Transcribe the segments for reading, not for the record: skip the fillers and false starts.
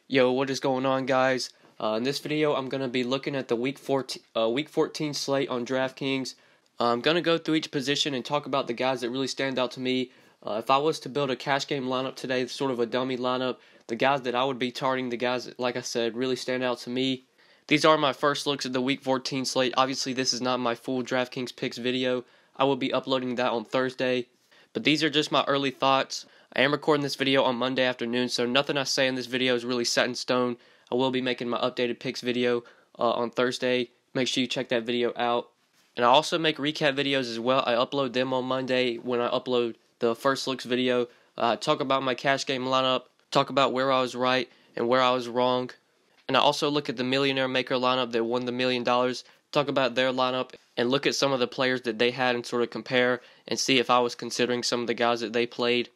Yo, what is going on, guys? In this video, I'm going to be looking at the Week 14 slate on DraftKings. I'm going to go through each position and talk about the guys that really stand out to me. If I was to build a cash game lineup today, sort of a dummy lineup, the guys that I would be targeting, the guys that, like I said, really stand out to me. These are my first looks at the Week 14 slate. Obviously, this is not my full DraftKings picks video. I will be uploading that on Thursday. But these are just my early thoughts. I am recording this video on Monday afternoon, so nothing I say in this video is really set in stone. I will be making my updated picks video on Thursday. Make sure you check that video out. And I also make recap videos as well. I upload them on Monday when I upload the first looks video. Talk about my cash game lineup, talk about where I was right and where I was wrong. And I also look at the Millionaire Maker lineup that won the $1 million, talk about their lineup, and look at some of the players that they had and sort of compare and see if I was considering some of the guys that they played.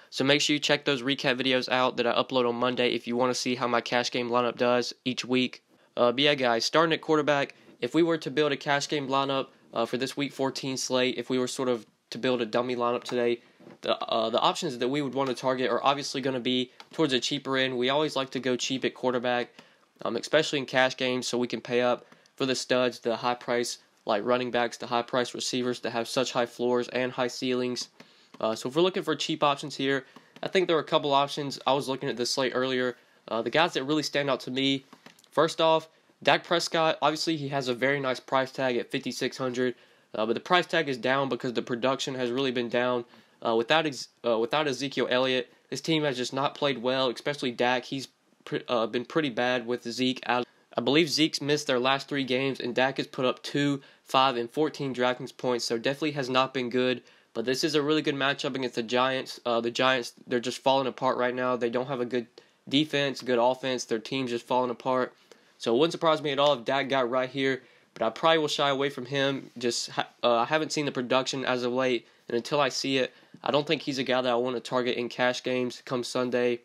So make sure you check those recap videos out that I upload on Monday if you want to see how my cash game lineup does each week. But yeah, guys, starting at quarterback, if we were to build a cash game lineup for this Week 14 slate, if we were sort of to build a dummy lineup today, the options that we would want to target are obviously going to be towards the cheaper end. We always like to go cheap at quarterback, especially in cash games, so we can pay up for the studs, the high price like running backs, the high price receivers that have such high floors and high ceilings. So if we're looking for cheap options here, I think there are a couple options. I was looking at this slate earlier. The guys that really stand out to me, first off, Dak Prescott. Obviously, he has a very nice price tag at $5,600, but the price tag is down because the production has really been down. Without Ezekiel Elliott, this team has just not played well, especially Dak. He's been pretty bad with Zeke out. I believe Zeke's missed their last 3 games, and Dak has put up 2, 5, and 14 DraftKings points, so definitely has not been good. But this is a really good matchup against the Giants. The Giants, they're just falling apart right now. They don't have a good defense, good offense. Their team's just falling apart. So it wouldn't surprise me at all if Dak got right here. But I probably will shy away from him. I haven't seen the production as of late. And until I see it, I don't think he's a guy that I want to target in cash games come Sunday.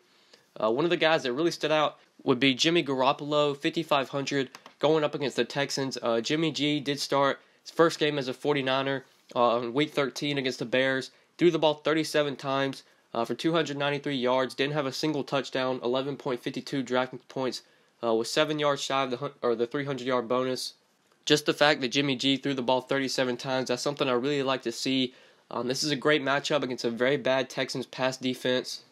One of the guys that really stood out would be Jimmy Garoppolo, $5,500, going up against the Texans. Jimmy G did start his first game as a 49er. On Week 13 against the Bears, threw the ball 37 times for 293 yards, didn't have a single touchdown, 11.52 DraftKings points, was 7 yards shy of the 300-yard bonus. Just the fact that Jimmy G threw the ball 37 times, that's something I really like to see. This is a great matchup against a very bad Texans pass defense.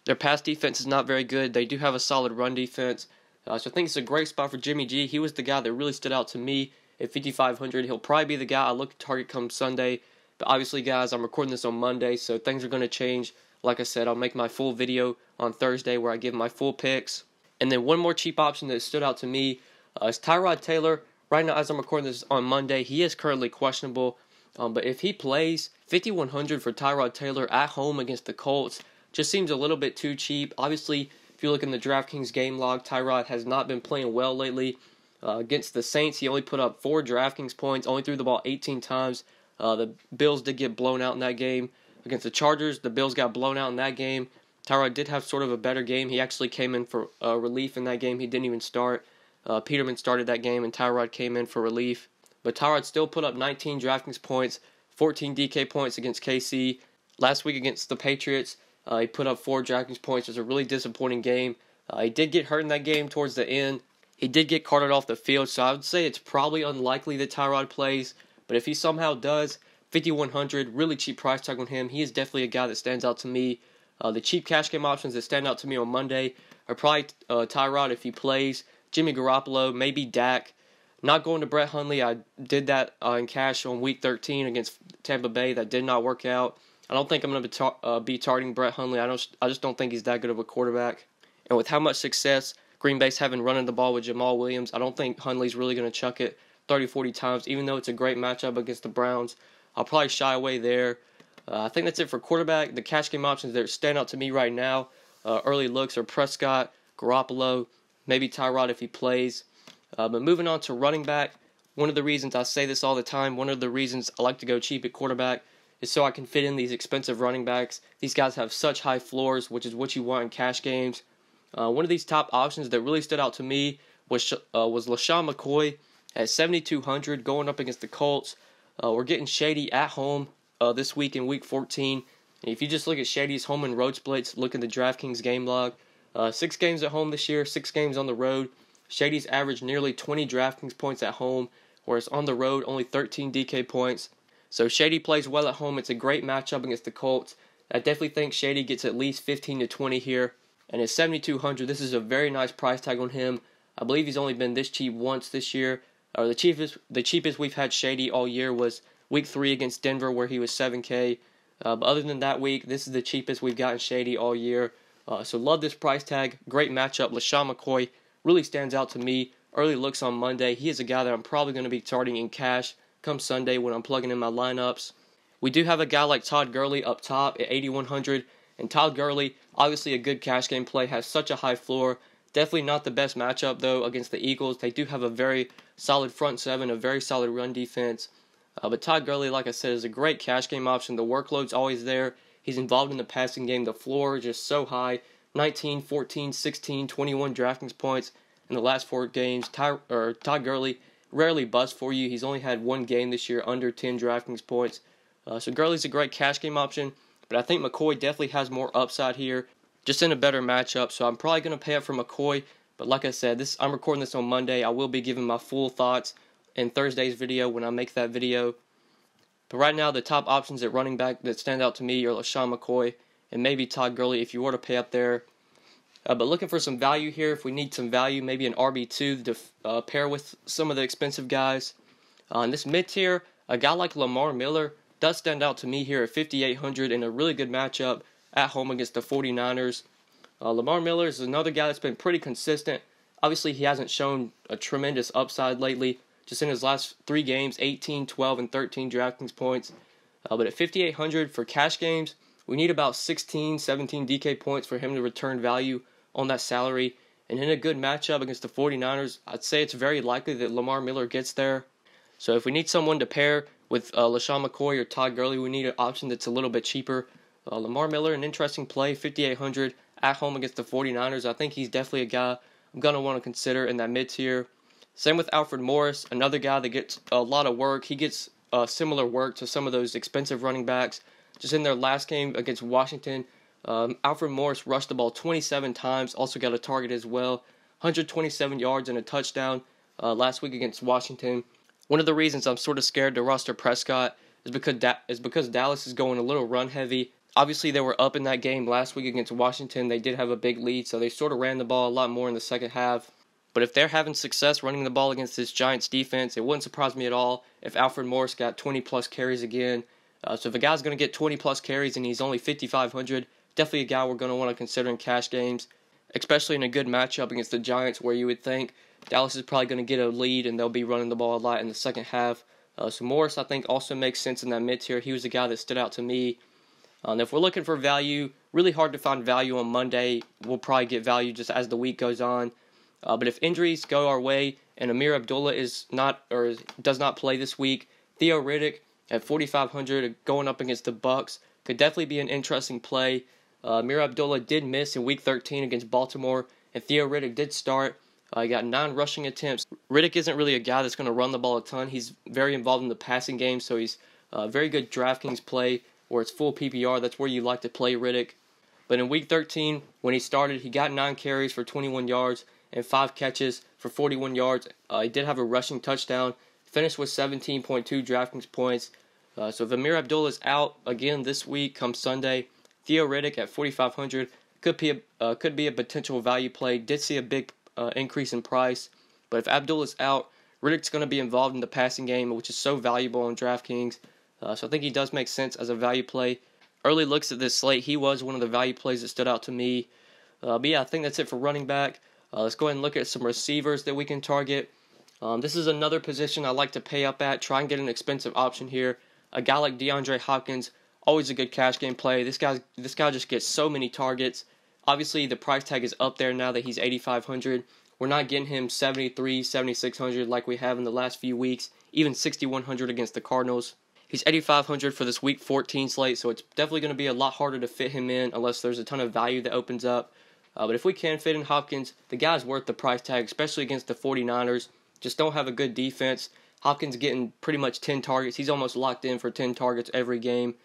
Their pass defense is not very good. They do have a solid run defense. So I think it's a great spot for Jimmy G. He was the guy that really stood out to me. At $5,500, he'll probably be the guy I look to target come Sunday. But obviously, guys, I'm recording this on Monday, so things are going to change. Like I said, I'll make my full video on Thursday where I give my full picks. And then one more cheap option that stood out to me is Tyrod Taylor. Right now, as I'm recording this on Monday, he is currently questionable. But if he plays, $5,100 for Tyrod Taylor at home against the Colts just seems a little bit too cheap. Obviously, if you look in the DraftKings game log, Tyrod has not been playing well lately. Against the Saints, he only put up 4 DraftKings points, only threw the ball 18 times. The Bills did get blown out in that game. Against the Chargers, the Bills got blown out in that game. Tyrod did have sort of a better game. He actually came in for relief in that game. He didn't even start. Peterman started that game, and Tyrod came in for relief. But Tyrod still put up 19 DraftKings points, 14 DK points against KC. Last week against the Patriots, he put up 4 DraftKings points. It was a really disappointing game. He did get hurt in that game towards the end. He did get carted off the field, so I would say it's probably unlikely that Tyrod plays. But if he somehow does, $5,100, really cheap price tag on him. He is definitely a guy that stands out to me. The cheap cash game options that stand out to me on Monday are probably Tyrod if he plays, Jimmy Garoppolo, maybe Dak. Not going to Brett Hundley. I did that in cash on Week 13 against Tampa Bay. That did not work out. I don't think I'm going to be targeting Brett Hundley. I just don't think he's that good of a quarterback. And with how much success Green Bay's having running the ball with Jamal Williams, I don't think Hundley's really going to chuck it 30, 40 times, even though it's a great matchup against the Browns. I'll probably shy away there. I think that's it for quarterback. The cash game options that stand out to me right now, early looks are Prescott, Garoppolo, maybe Tyrod if he plays. But moving on to running back, one of the reasons I say this all the time, one of the reasons I like to go cheap at quarterback is so I can fit in these expensive running backs. These guys have such high floors, which is what you want in cash games. One of these top options that really stood out to me was LeSean McCoy at $7,200 going up against the Colts. We're getting Shady at home this week in Week 14. And if you just look at Shady's home and road splits, look at the DraftKings game log, 6 games at home this year, 6 games on the road. Shady's averaged nearly 20 DraftKings points at home, whereas on the road only 13 DK points. So Shady plays well at home. It's a great matchup against the Colts. I definitely think Shady gets at least 15 to 20 here. And at 7,200, this is a very nice price tag on him. I believe he's only been this cheap once this year. The cheapest we've had Shady all year was week 3 against Denver, where he was 7K. But other than that week, this is the cheapest we've gotten Shady all year. So love this price tag. Great matchup. LeSean McCoy really stands out to me. Early looks on Monday. He is a guy that I'm probably going to be starting in cash come Sunday when I'm plugging in my lineups. We do have a guy like Todd Gurley up top at 8,100. And Todd Gurley, obviously a good cash game play, has such a high floor. Definitely not the best matchup, though, against the Eagles. They do have a very solid front seven, a very solid run defense. But Todd Gurley, like I said, is a great cash game option. The workload's always there. He's involved in the passing game. The floor is just so high. 19, 14, 16, 21 DraftKings points in the last 4 games. Todd Gurley rarely busts for you. He's only had 1 game this year under 10 DraftKings points. So Gurley's a great cash game option. But I think McCoy definitely has more upside here, just in a better matchup. So I'm probably going to pay up for McCoy. But like I said, I'm recording this on Monday. I will be giving my full thoughts in Thursday's video when I make that video. But right now, the top options at running back that stand out to me are LeSean McCoy and maybe Todd Gurley if you were to pay up there. But looking for some value here, if we need some value, maybe an RB2 to pair with some of the expensive guys. In this mid-tier, a guy like Lamar Miller does stand out to me here at 5,800 in a really good matchup at home against the 49ers. Lamar Miller is another guy that's been pretty consistent. Obviously, he hasn't shown a tremendous upside lately. Just in his last 3 games, 18, 12, and 13 DraftKings points. But at 5,800 for cash games, we need about 16, 17 DK points for him to return value on that salary. And in a good matchup against the 49ers, I'd say it's very likely that Lamar Miller gets there. So if we need someone to pair with LeSean McCoy or Todd Gurley, we need an option that's a little bit cheaper. Lamar Miller, an interesting play, 5,800 at home against the 49ers. I think he's definitely a guy I'm going to want to consider in that mid-tier. Same with Alfred Morris, another guy that gets a lot of work. He gets similar work to some of those expensive running backs. Just in their last game against Washington, Alfred Morris rushed the ball 27 times, also got a target as well. 127 yards and a touchdown last week against Washington. One of the reasons I'm sort of scared to roster Prescott is because Dallas is going a little run heavy. Obviously, they were up in that game last week against Washington. They did have a big lead, so they sort of ran the ball a lot more in the second half. But if they're having success running the ball against this Giants defense, it wouldn't surprise me at all if Alfred Morris got 20-plus carries again. So if a guy's going to get 20-plus carries and he's only 5,500, definitely a guy we're going to want to consider in cash games, especially in a good matchup against the Giants where you would think Dallas is probably going to get a lead and they'll be running the ball a lot in the second half. So Morris, I think, also makes sense in that mid-tier. He was a guy that stood out to me. And if we're looking for value, really hard to find value on Monday. We'll probably get value just as the week goes on. But if injuries go our way and Amir Abdullah does not play this week, THEO Riddick at 4,500 going up against the Bucs could definitely be an interesting play. Amir Abdullah did miss in Week 13 against Baltimore, and THEO Riddick did start. He got 9 rushing attempts. Riddick isn't really a guy that's going to run the ball a ton. He's very involved in the passing game, so he's a very good DraftKings play where it's full PPR. That's where you like to play Riddick. But in Week 13, when he started, he got 9 carries for 21 yards and 5 catches for 41 yards. He did have a rushing touchdown. Finished with 17.2 DraftKings points. So if Amir Abdullah is out again this week, come Sunday, THEO Riddick at 4,500 could be a potential value play. Did see a big increase in price, but if Abdullah's out, Riddick's going to be involved in the passing game, which is so valuable on DraftKings. So I think he does make sense as a value play. Early looks at this slate, he was one of the value plays that stood out to me. But yeah, I think that's it for running back. Let's go ahead and look at some receivers that we can target. This is another position I like to pay up at. Try and get an expensive option here. A guy like DeAndre Hopkins, always a good cash game play. This guy just gets so many targets. Obviously, the price tag is up there now that he's 8,500. We're not getting him 73, 7,600 like we have in the last few weeks, even 6,100 against the Cardinals. He's 8,500 for this Week 14 slate, so it's definitely going to be a lot harder to fit him in unless there's a ton of value that opens up. But if we can fit in Hopkins, the guy's worth the price tag, especially against the 49ers. Just don't have a good defense. Hopkins getting pretty much 10 targets. He's almost locked in for 10 targets every game.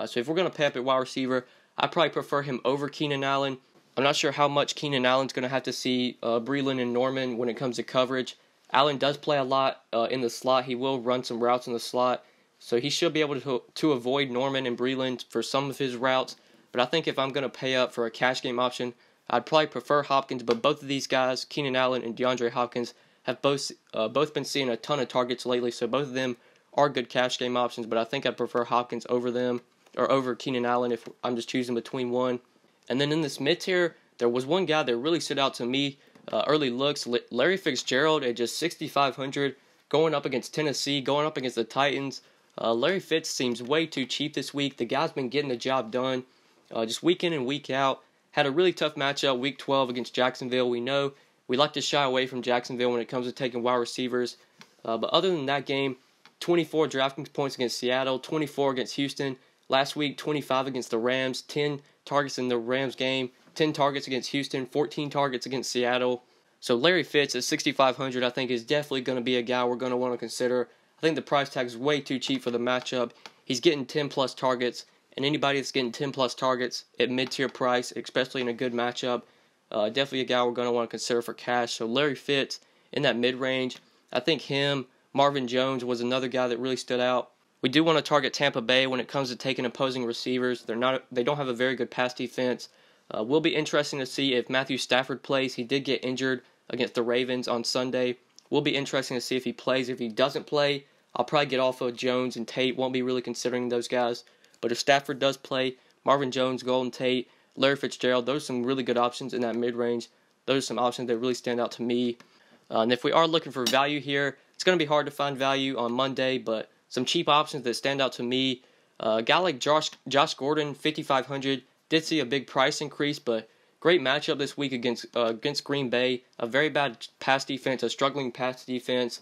So if we're going to pay up at wide receiver, I probably prefer him over Keenan Allen. I'm not sure how much Keenan Allen's going to have to see Breeland and Norman when it comes to coverage. Allen does play a lot in the slot. He will run some routes in the slot, so he should be able to avoid Norman and Breeland for some of his routes. But I think if I'm going to pay up for a cash game option, I'd probably prefer Hopkins. But both of these guys, Keenan Allen and DeAndre Hopkins, have both been seeing a ton of targets lately, so both of them are good cash game options. But I think I'd prefer Hopkins over them, or over Keenan Allen if I'm just choosing between one. And then in this mid-tier, there was one guy that really stood out to me. Early looks, Larry Fitzgerald at just 6,500, going up against Tennessee, going up against the Titans. Larry Fitz seems way too cheap this week. The guy's been getting the job done just week in and week out. Had a really tough matchup week 12 against Jacksonville. We know we like to shy away from Jacksonville when it comes to taking wide receivers. But other than that game, 24 DraftKings points against Seattle, 24 against Houston. Last week, 25 against the Rams, 10 targets in the Rams game, 10 targets against Houston, 14 targets against Seattle. So Larry Fitz at 6,500 I think is definitely going to be a guy we're going to want to consider. I think the price tag is way too cheap for the matchup. He's getting 10-plus targets, and anybody that's getting 10-plus targets at mid-tier price, especially in a good matchup, definitely a guy we're going to want to consider for cash. So Larry Fitz in that mid-range. I think him, Marvin Jones was another guy that really stood out. We do want to target Tampa Bay when it comes to taking opposing receivers. They don't have a very good pass defense. Will be interesting to see if Matthew Stafford plays. He did get injured against the Ravens on Sunday. Will be interesting to see if he plays. If he doesn't play, I'll probably get off of Jones and Tate. Won't be really considering those guys. But if Stafford does play, Marvin Jones, Golden Tate, Larry Fitzgerald, those are some really good options in that mid-range. Those are some options that really stand out to me. And if we are looking for value here, it's going to be hard to find value on Monday, but some cheap options that stand out to me. A guy like Josh Gordon, 5,500, did see a big price increase, but great matchup this week against Green Bay. A very bad pass defense, a struggling pass defense.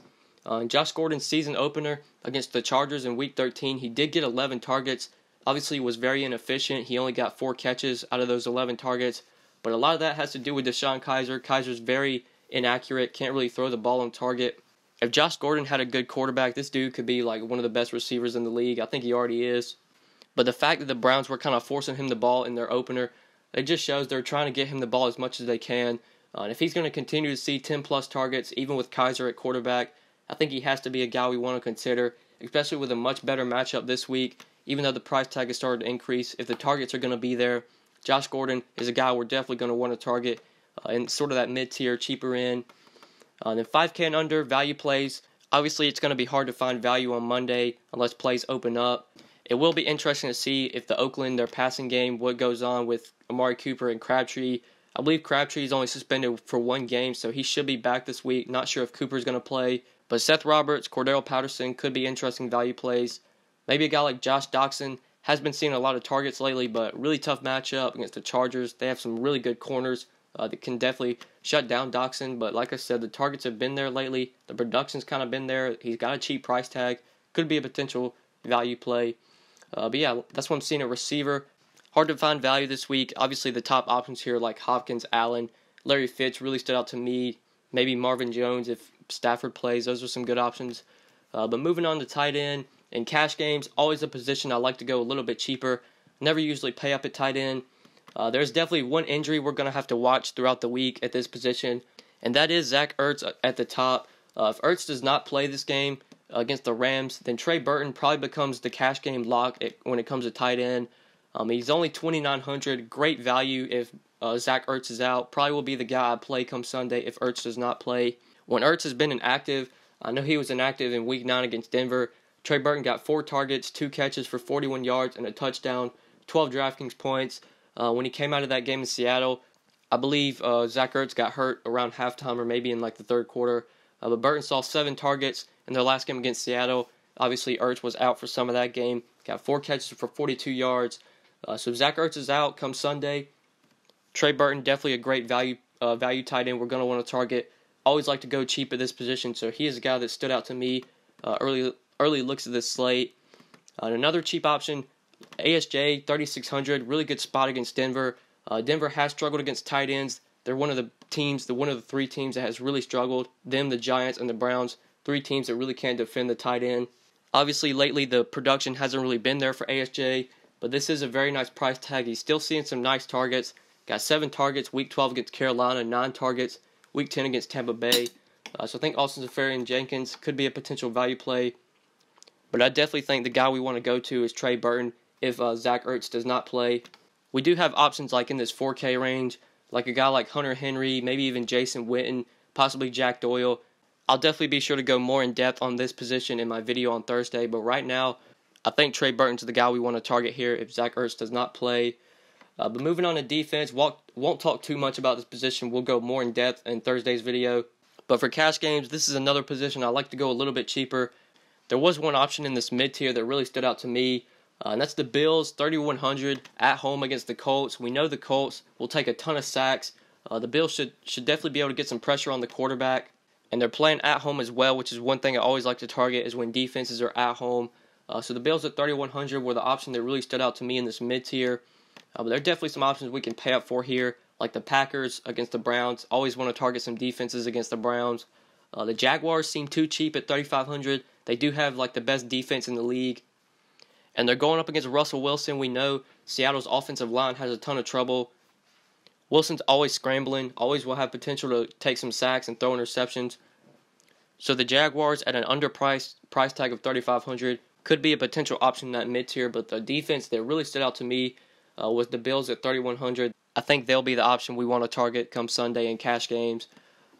Josh Gordon's season opener against the Chargers in Week 13, he did get 11 targets. Obviously, was very inefficient. He only got 4 catches out of those 11 targets. But a lot of that has to do with DeShone Kizer. Kizer's very inaccurate, can't really throw the ball on target. If Josh Gordon had a good quarterback, this dude could be like one of the best receivers in the league. I think he already is. But the fact that the Browns were kind of forcing him the ball in their opener, it just shows they're trying to get him the ball as much as they can. And if he's going to continue to see 10-plus targets, even with Kizer at quarterback, I think he has to be a guy we want to consider, especially with a much better matchup this week. Even though the price tag has started to increase, if the targets are going to be there, Josh Gordon is a guy we're definitely going to want to target in sort of that mid-tier, cheaper end. Then 5K and under, value plays. Obviously, it's going to be hard to find value on Monday unless plays open up. It will be interesting to see if the Oakland, their passing game, what goes on with Amari Cooper and Crabtree. I believe Crabtree is only suspended for 1 game, so he should be back this week. Not sure if Cooper's going to play. But Seth Roberts, Cordell Patterson could be interesting value plays. Maybe a guy like Josh Doxson has been seeing a lot of targets lately, but really tough matchup against the Chargers. They have some really good corners that can definitely shut down Doxson. But like I said, the targets have been there lately. The production's kind of been there. He's got a cheap price tag. Could be a potential value play. But yeah, that's what I'm seeing at receiver. Hard to find value this week. Obviously, the top options here like Hopkins, Allen, Larry Fitz really stood out to me. Maybe Marvin Jones if Stafford plays. Those are some good options. But moving on to tight end. In cash games, always a position I like to go a little bit cheaper. Never usually pay up at tight end. There's definitely one injury we're going to have to watch throughout the week at this position, and that is Zach Ertz at the top. If Ertz does not play this game against the Rams, then Trey Burton probably becomes the cash game lock when it comes to tight end. He's only 2,900, great value if Zach Ertz is out. Probably will be the guy I play come Sunday if Ertz does not play. When Ertz has been inactive, I know he was inactive in Week 9 against Denver. Trey Burton got 4 targets, 2 catches for 41 yards and a touchdown, 12 DraftKings points. When he came out of that game in Seattle, I believe Zach Ertz got hurt around halftime or maybe in like the third quarter. But Burton saw 7 targets in their last game against Seattle. Obviously, Ertz was out for some of that game. Got 4 catches for 42 yards. So Zach Ertz is out come Sunday. Trey Burton, definitely a great value tight end we're going to want to target. Always like to go cheap at this position, so he is a guy that stood out to me early looks at this slate. Another cheap option, ASJ, 3,600, really good spot against Denver. Denver has struggled against tight ends. They're one of the 3 teams that has really struggled. Them, the Giants, and the Browns, 3 teams that really can't defend the tight end. Obviously, lately the production hasn't really been there for ASJ, but this is a very nice price tag. He's still seeing some nice targets. Got 7 targets week 12 against Carolina, 9 targets week 10 against Tampa Bay. So I think Austin Seferian-Jenkins could be a potential value play. But I definitely think the guy we want to go to is Trey Burton if Zach Ertz does not play. We do have options like in this 4K range, like a guy like Hunter Henry, maybe even Jason Witten, possibly Jack Doyle. I'll definitely be sure to go more in depth on this position in my video on Thursday. But right now, I think Trey Burton's the guy we want to target here if Zach Ertz does not play. But moving on to defense, won't talk too much about this position. We'll go more in depth in Thursday's video. But for cash games, this is another position I like to go a little bit cheaper. There was one option in this mid-tier that really stood out to me, and that's the Bills, 3,100 at home against the Colts. We know the Colts will take a ton of sacks. The Bills should definitely be able to get some pressure on the quarterback, and they're playing at home as well, which is one thing I always like to target is when defenses are at home. So the Bills at 3,100 were the option that really stood out to me in this mid-tier. But there are definitely some options we can pay up for here, like the Packers against the Browns. Always want to target some defenses against the Browns. The Jaguars seem too cheap at 3,500. They do have like the best defense in the league. And they're going up against Russell Wilson. We know Seattle's offensive line has a ton of trouble. Wilson's always scrambling, always will have potential to take some sacks and throw interceptions. So the Jaguars at an underpriced price tag of 3,500 could be a potential option in that mid-tier. But the defense that really stood out to me was the Bills at 3,100. I think they'll be the option we want to target come Sunday in cash games.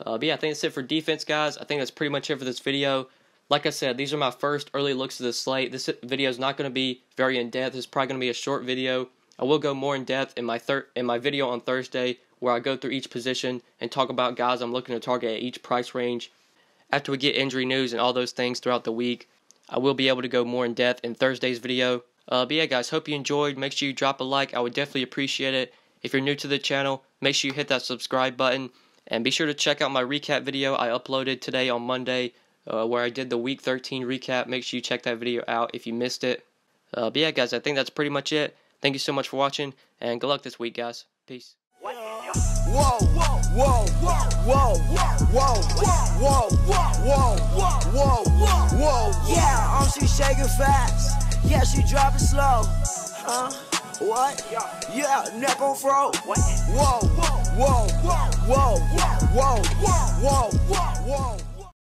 But yeah, I think that's it for defense, guys. I think that's pretty much it for this video. Like I said, these are my first early looks at the slate. This video is not going to be very in-depth. It's probably going to be a short video. I will go more in-depth in my video on Thursday where I go through each position and talk about guys I'm looking to target at each price range. After we get injury news and all those things throughout the week, I will be able to go more in-depth in Thursday's video. But yeah, guys, hope you enjoyed. Make sure you drop a like. I would definitely appreciate it. If you're new to the channel, make sure you hit that subscribe button. And be sure to check out my recap video I uploaded today on Monday where I did the Week 13 recap. Make sure you check that video out if you missed it. But yeah, guys, I think that's pretty much it. Thank you so much for watching, and good luck this week, guys. Peace. Whoa, whoa, whoa, whoa, whoa, whoa, whoa, whoa, whoa, whoa. Yeah, she shaking fast. Yeah, she dropping slow. Huh? What? Yeah, neck on fro. Whoa, whoa, whoa, whoa, whoa, whoa, whoa, whoa, whoa.